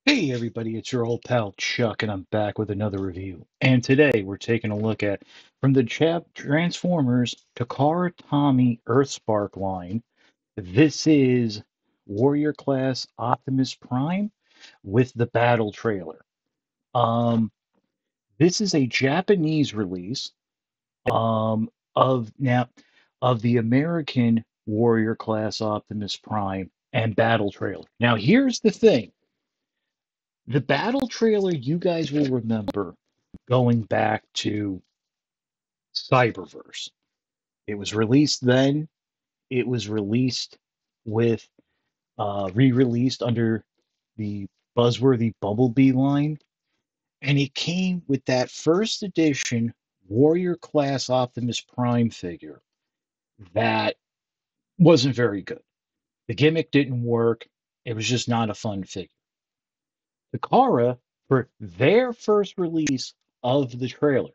Hey everybody, it's your old pal Chuck, and I'm back with another review. And today we're taking a look at from the Transformers Takara Tomy Earthspark line. This is Warrior Class Optimus Prime with the battle trailer. Um, this is a Japanese release of now of the American Warrior Class Optimus Prime and battle trailer. Now here's the thing. The battle trailer, you guys will remember going back to Cyberverse. It was released then. It was released with re-released under the buzzworthy Bumblebee line, and it came with that first edition Warrior Class Optimus Prime figure that wasn't very good. The gimmick didn't work. It was just not a fun figure. Takara, for their first release of the trailer,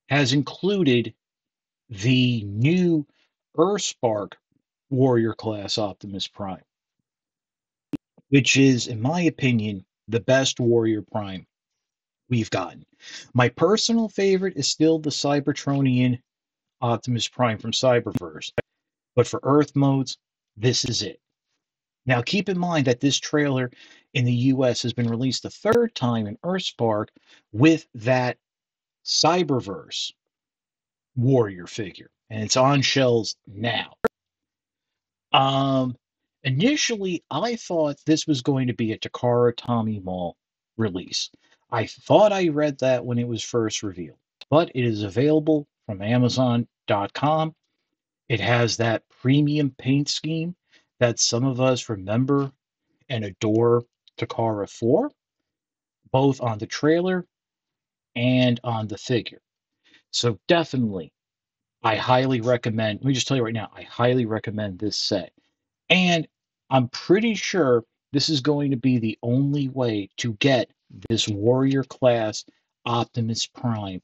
has included the new Earthspark Warrior Class Optimus Prime, which is, in my opinion, the best Warrior Prime we've gotten. My personal favorite is still the Cybertronian Optimus Prime from Cyberverse, but for Earth modes, this is it. Now, keep in mind that this trailer in the US has been released the third time in Earthspark with that Cyberverse Warrior figure, and it's on shelves now. Um, Initially, I thought this was going to be a Takara Tomy Mall release. I thought I read that when it was first revealed, but it is available from Amazon.com. It has that premium paint scheme that some of us remember and adore Takara for, both on the trailer and on the figure. So definitely, I highly recommend. Let me just tell you right now, I highly recommend this set. And I'm pretty sure this is going to be the only way to get this Warrior Class Optimus Prime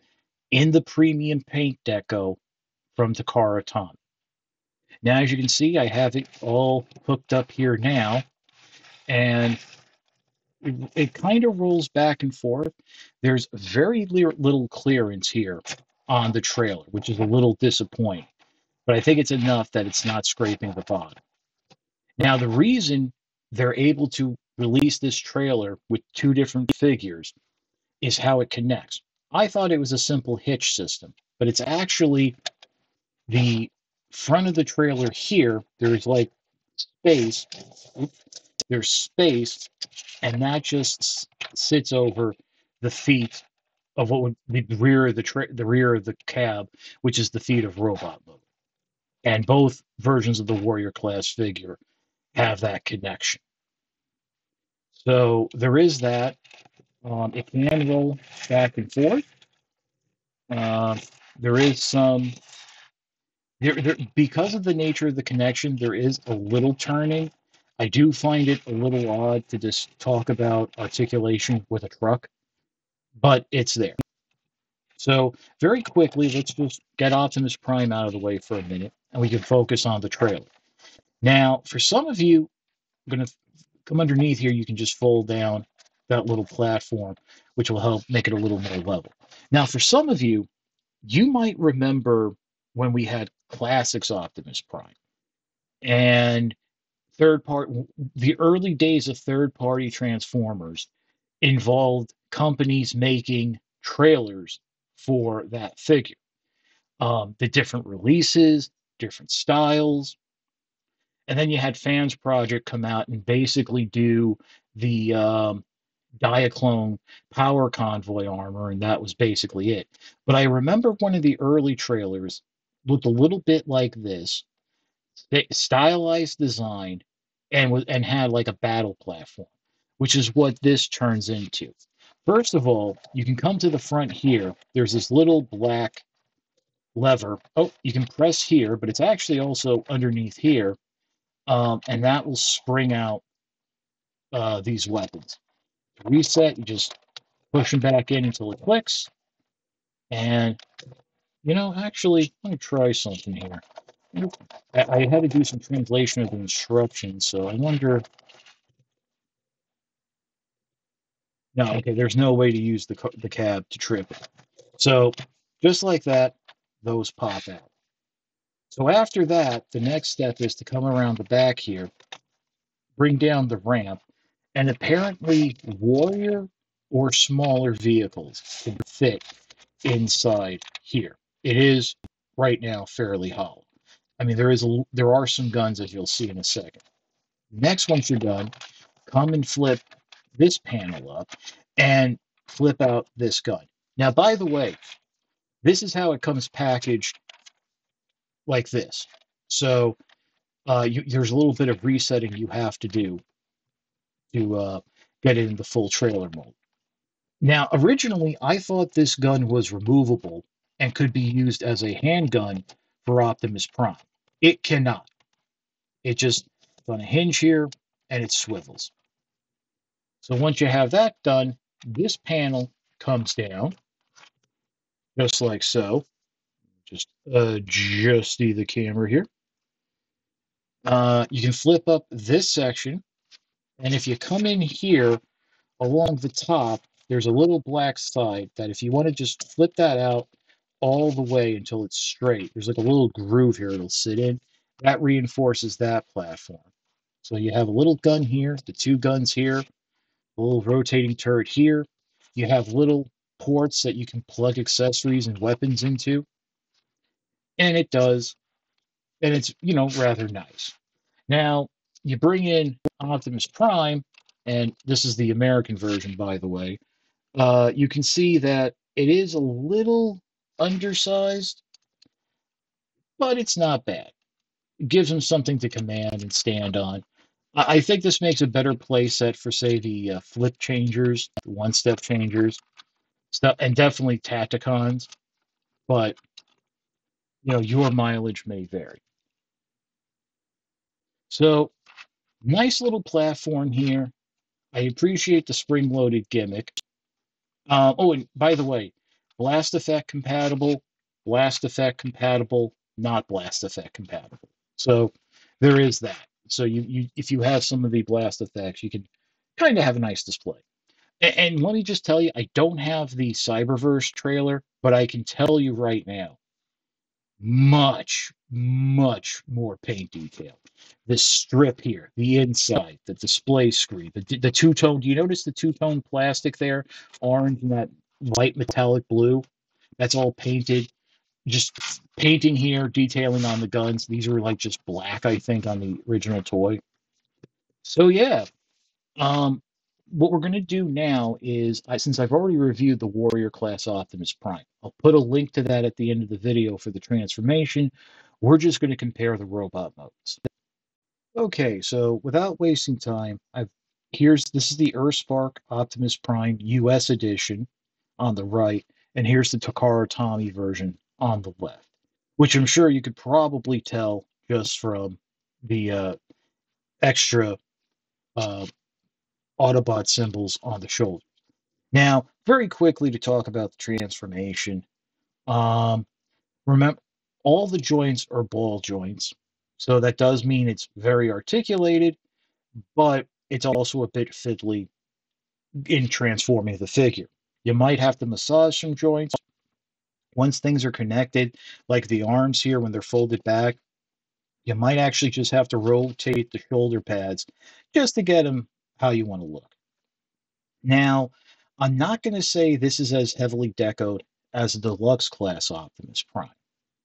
in the premium paint deco from Takara Tom. Now, as you can see, I have it all hooked up here now, and it kind of rolls back and forth. There's very little clearance here on the trailer, which is a little disappointing, but I think it's enough that it's not scraping the bottom. Now, the reason they're able to release this trailer with two different figures is how it connects. I thought it was a simple hitch system, but it's actually the front of the trailer here. There's like space. There's space, and that just sits over the feet of what would be the rear of the rear of the cab, which is the feet of Robot Mode. And both versions of the Warrior class figure have that connection. So there is that. It can roll back and forth. Uh, there is some because of the nature of the connection. There is a little turning. I do find it a little odd to just talk about articulation with a truck, but it's there. So very quickly, let's just get Optimus Prime out of the way for a minute, and we can focus on the trailer. Now, for some of you, I'm going to come underneath here. You can just fold down that little platform, which will help make it a little more level. Now, for some of you, you might remember when we had Classics Optimus Prime and the early days of third party Transformers involved companies making trailers for that figure. The different releases, different styles, and then you had Fans Project come out and basically do the Diaclone Power Convoy armor, and that was basically it. But I remember one of the early trailers looked a little bit like this, stylized design, and had like a battle platform, which is what this turns into. First of all, you can come to the front here. There's this little black lever. Oh, you can press here, but it's actually also underneath here, and that will spring out these weapons. To reset, you just push them back in until it clicks. And, actually, let me try something here. I had to do some translation of the instructions, so I wonder. No, okay, there's no way to use the cab to trip it. So just like that, those pop out. So after that, the next step is to come around the back here, bring down the ramp, and apparently Warrior or smaller vehicles can fit inside here. It is right now fairly hollow. I mean, there are some guns as you'll see in a second. Next, once you're done, come and flip this panel up and flip out this gun. Now, by the way, this is how it comes packaged like this. So there's a little bit of resetting you have to do to get it in the full trailer mold. Now, originally, I thought this gun was removable and could be used as a handgun for Optimus Prime. It cannot. It just it's on a hinge here and it swivels. So once you have that done, this panel comes down just like so. Just adjust the camera here. You can flip up this section, and if you come in here along the top, there's a little black side that if you want to just flip that out all the way until it's straight, there's like a little groove here it'll sit in. That reinforces that platform. So you have a little gun here, the two guns here, a little rotating turret here. You have little ports that you can plug accessories and weapons into, and it does, and it's rather nice. Now you bring in Optimus Prime, and this is the American version, by the way. You can see that it is a little undersized, but it's not bad. It gives him something to command and stand on. I think this makes a better play set for, say, the flip changers, the one-step changers, stuff, and definitely Tacticons. But your mileage may vary. So nice little platform here. I appreciate the spring-loaded gimmick. Oh, and by the way, blast effect compatible, not blast effect compatible. So there is that. So you if you have some of the blast effects, you can kind of have a nice display. And let me just tell you, I don't have the Cyberverse trailer, but I can tell you right now, much, much more paint detail. This strip here, the inside, the display screen, the two-tone. Do you notice the two-tone plastic there? Orange and that light metallic blue. That's all painted. Just painting here, detailing on the guns. These are like just black, I think, on the original toy. So yeah, um, what we're going to do now is, since I've already reviewed the Warrior Class Optimus Prime, I'll put a link to that at the end of the video for the transformation. We're just going to compare the robot modes. Okay, so without wasting time, this is the Earthspark Optimus Prime US edition on the right, and here's the Takara Tomy version on the left, which I'm sure you could probably tell just from the extra uh, Autobot symbols on the shoulder. Now, very quickly to talk about the transformation. Um, Remember, all the joints are ball joints, so that does mean it's very articulated, but it's also a bit fiddly in transforming the figure. You might have to massage some joints. Once things are connected, like the arms here when they're folded back, you might actually just have to rotate the shoulder pads just to get them how you want to look. Now, I'm not going to say this is as heavily decoed as a deluxe class Optimus Prime.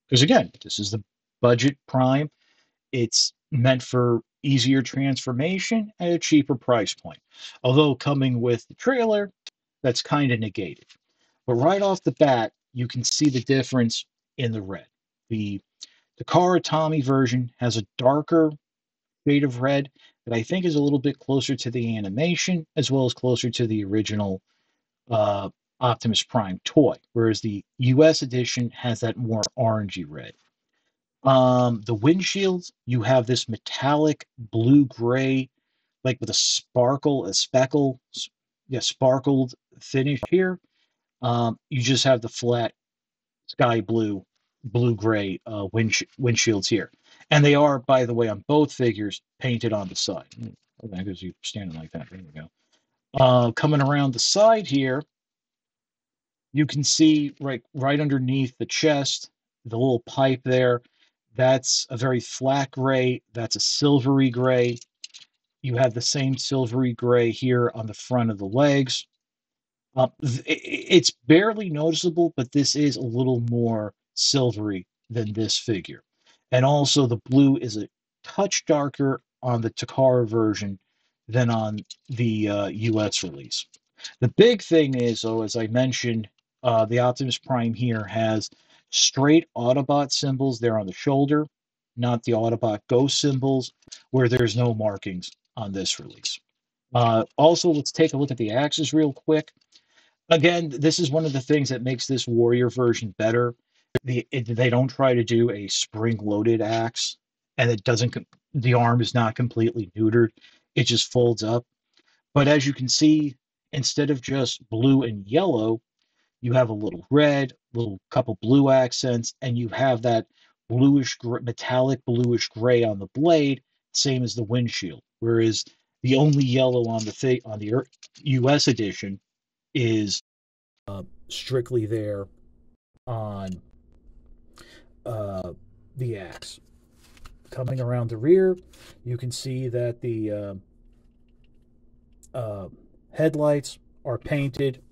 Because again, this is the budget Prime. It's meant for easier transformation at a cheaper price point. Although coming with the trailer, that's kind of negated. But right off the bat, you can see the difference in the red. The Takara Tomy version has a darker shade of red that I think is a little bit closer to the animation, as well as closer to the original uh, Optimus Prime toy, whereas the US edition has that more orangey red. The windshields, you have this metallic blue gray, like with a speckle, yeah, sparkled finish here. You just have the flat sky blue, blue gray windshields here, and they are, by the way, on both figures painted on the side. Okay, because you're standing like that. There we go. Coming around the side here, you can see right underneath the chest, the little pipe there. That's a very flat gray. That's a silvery gray. You have the same silvery gray here on the front of the legs. It's barely noticeable, but this is a little more silvery than this figure. And also, the blue is a touch darker on the Takara version than on the US release. The big thing is, though, as I mentioned, the Optimus Prime here has straight Autobot symbols there on the shoulder, not the Autobot Ghost symbols, where there's no markings on this release. Also, let's take a look at the axes real quick. Again, this is one of the things that makes this Warrior version better. They don't try to do a spring-loaded axe, and it doesn't. The arm is not completely neutered; it just folds up. But as you can see, instead of just blue and yellow, you have a little red, little couple blue accents, and you have that metallic bluish gray on the blade, same as the windshield. Whereas the only yellow on the US edition is strictly there on the axe. Coming around the rear, you can see that the headlights are painted,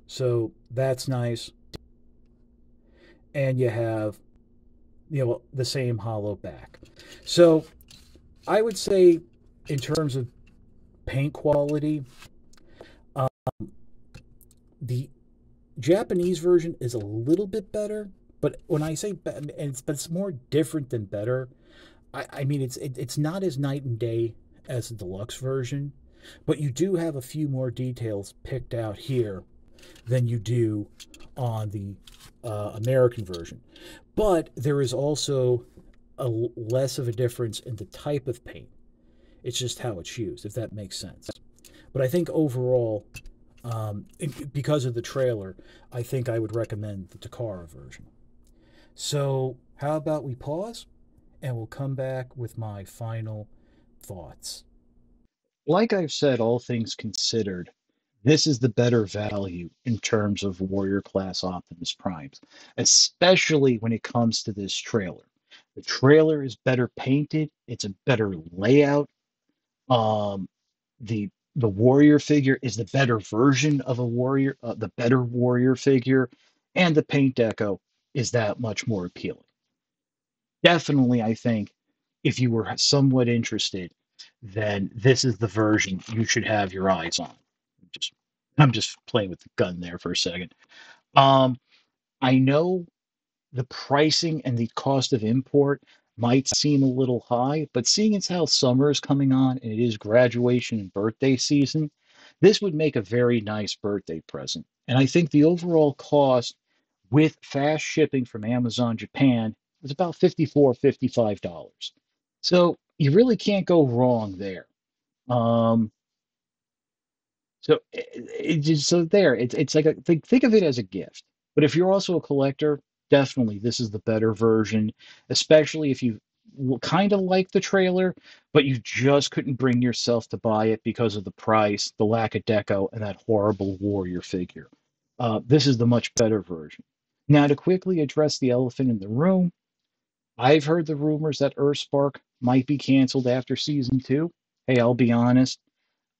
so that's nice. And you have, the same hollow back. So I would say, in terms of paint quality, the Japanese version is a little bit better, but when I say it's more different than better. I mean it's not as night and day as the deluxe version, but you do have a few more details picked out here than you do on the American version. But there is also less of a difference in the type of paint. It's just how it's used, if that makes sense. But I think overall, because of the trailer, I think I would recommend the Takara version. So, how about we pause and we'll come back with my final thoughts. Like I've said, all things considered, this is the better value in terms of Warrior class Optimus Primes, especially when it comes to this trailer. The trailer is better painted, it's a better layout. Um, the warrior figure is the better version of a warrior, the better warrior figure, and the paint deco is that much more appealing. Definitely, I think if you were somewhat interested, then this is the version you should have your eyes on. Just I'm just playing with the gun there for a second. Um, I know the pricing and the cost of import might seem a little high, but seeing as how summer is coming on and it is graduation and birthday season, this would make a very nice birthday present. And I think the overall cost with fast shipping from Amazon Japan is about $54, $55. So you really can't go wrong there. Um, so there, it's like think of it as a gift. But if you're also a collector, definitely this is the better version, especially if you kind of like the trailer, but you just couldn't bring yourself to buy it because of the price, the lack of deco, and that horrible warrior figure. This is the much better version. Now, to quickly address the elephant in the room, I've heard the rumors that Earthspark might be canceled after season two. Hey, I'll be honest.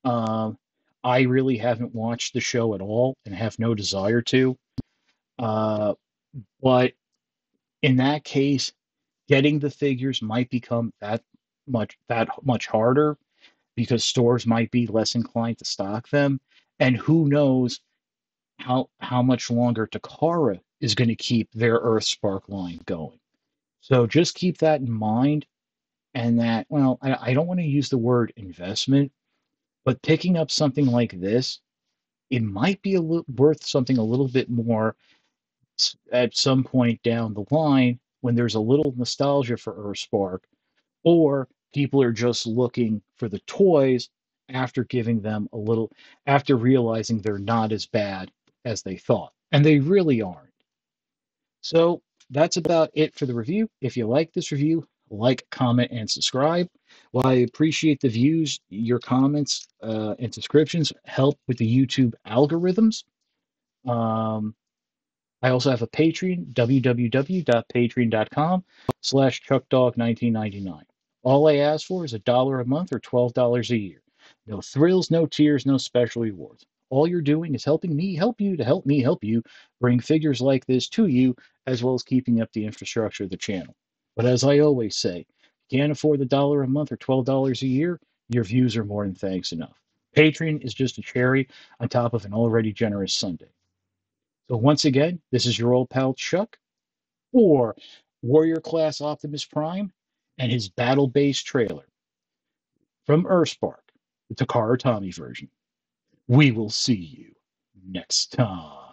Um, I really haven't watched the show at all and have no desire to. Uh, but in that case, getting the figures might become that much harder because stores might be less inclined to stock them. And who knows how much longer Takara is going to keep their Earthspark line going. So just keep that in mind. And that, well, I don't want to use the word investment, but picking up something like this, it might be worth something a little bit more at some point down the line when there's a little nostalgia for Earthspark, or people are just looking for the toys after giving them a little, after realizing they're not as bad as they thought. And they really aren't. So that's about it for the review. If you like this review, like, comment, and subscribe. Well, I appreciate the views. Your comments and subscriptions help with the YouTube algorithms. Um, I also have a Patreon, www.patreon.com/ChuckDog1999. All I ask for is $1 a month or $12 a year. No thrills, no tears, no special rewards. All you're doing is helping me help you to help me help you bring figures like this to you, as well as keeping up the infrastructure of the channel. But as I always say, if you can't afford the $1 a month or $12 a year, your views are more than thanks enough. Patreon is just a cherry on top of an already generous Sunday. So once again, this is your old pal Chuck, or Warrior Class Optimus Prime, and his battle base trailer from Earthspark, the Takara Tomy version. We will see you next time.